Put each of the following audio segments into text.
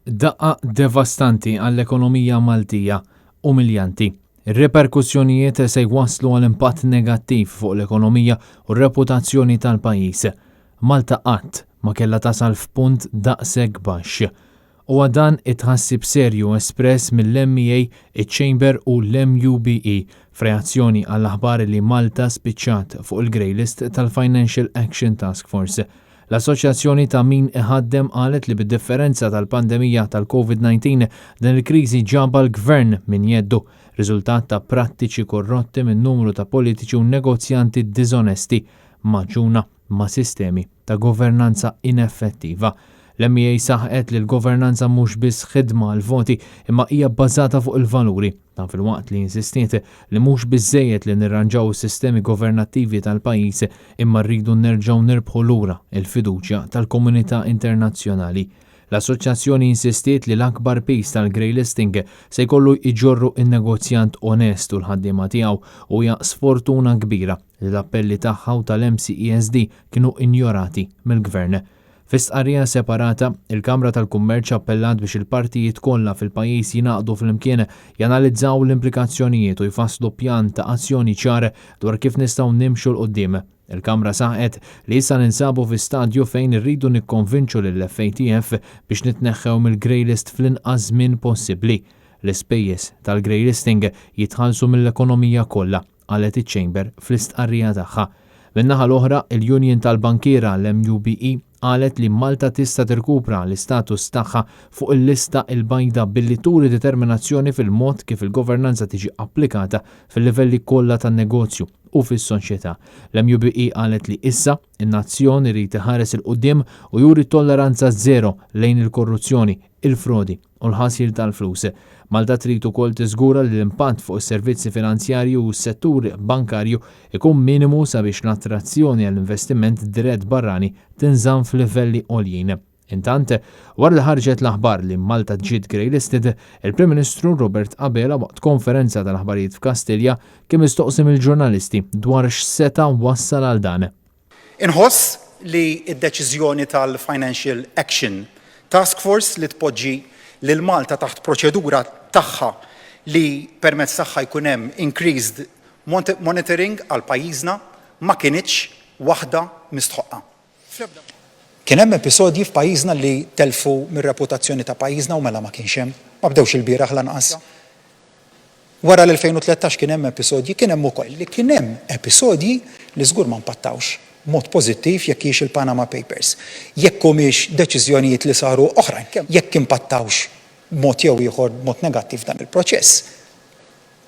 Daqqa devastanti għall-ekonomija Maltija, umiljanti. Ir-reperkussjonijiet se jwasslu għal impatt negattiv fuq l-ekonomija u r-reputazzjoni tal-pajjiż. Malta qatt ma kellha tasal f'punt daqshekk baxx. U dan it-tħassib serju espress mill-MEA, iċ-Chamber u l-MUBE f'reazzjoni għall-aħbar li Malta spiċċat fuq il-Grey List tal-Financial Action Task Force. L-Assoċjazzjoni ta' min iħaddem qalet li bid-differenza tal-pandemija tal-COVID-19 dan il-kriżi ġaba l-gvern min jeddu, riżultat ta' prattiċi korrotti minn numru ta' politiċi u negozjanti diżonesti maġuna ma' sistemi ta' governanza ineffettiva. L-MEA saħqet li l-governanza mhux biss ħidma l-voti imma hija bbażata fuq il-valuri, ta' filwaqt li insistiet li mhux biżżejjed li nirranġaw is-sistemi governattivi tal-pajjiż imma rridu nerġgħu nirbħu lura il-fiduċja tal-komunità internazzjonali. L-assoċjazzjoni insistiet li l-akbar pis tal-Grey Listing se jkollu jġorru in-negozjant onest u l-ħaddiema tiegħu u hija sfortuna kbira li l-appelli tagħha u tal-MCESD kienu injorati mill-gvern. F'istqarrija separata, il-Kamra tal-Kummerċ appellat biex il-partijiet kollha fil-pajjiż jingħaqdu flimkien janalizzaw l-implikazzjonijiet u jfasslu pjan ta' azzjoni ċar dwar kif nistgħu nimxu l-qudiem. Il-Kamra saħqet li issa ninsabu fi stadju fejn irridu nikkonvinċu lill-FATF biex nitneħħew mill-Grey List fl-inqas żmien possibbli. L-ispejjeż tal-Grey Listing jitħallsu mill-ekonomija kollha, qalet iċ-Chamber fl-istqarrija tagħha. Min-naħa l-oħra, il-Union tal-Bankiera l-MUBE qalet li Malta tista' tirkupra l-istatus tagħha fuq il-lista il-bajda billi turi determinazzjoni fil-mod kif il-governanza tiġi applikata fil-livelli kollha tan-negozju u fis-soċjetà. L-MUBE qalet li issa in-nazzjon irid iħares il-qudiem u juri tolleranza żero lejn il-korruzzjoni, il-frodi u l-ħasil tal-flus. Malta trid ukoll tiżgura li l-impatt fuq is-servizzi finanzjarji u s-settur bankarju ikun minimu sabiex l-attrazzjoni għall-investiment dirett barrani tinżamm f'livelli għoljin. Intant, wara li ħarġet l-aħbar li Malta ġiet Grey Listed, il-Prim Ministru Robert Abela waqt konferenza tal-aħbarijiet f'Kastilja kien mistoqsim il-ġurnalisti dwar x'seta wassal għal dan. Inħoss li d-deċiżjoni tal-Financial Action Task Force li tpoġġi lil Malta taħt proċedura tagħha li permezz tagħha jkun hemm increased monitoring għal pajjiżna ma kienitx waħda mistħoqqa. Kien hemm episodji f'pajjiżna li telfu mir-reputazzjoni ta' pajjiżna u mela ma kienx hemm, ma bdewx il-bieraħ lanqas. Wara l-2013 kien hemm episodji, kien hemm ukoll li kien hemm episodji li żgur ma mpattawx mod pożittiv jekk hiex il-Panama Papers. Jekk humiex deċiżjonijiet li saru oħrajn, jekk impattawx mod jew ieħor mod negattiv dan il-proċess.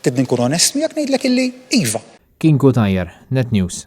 Tidni nkun onest miegħek ngħidlek illi iva. Kingu Tajjar, Net News.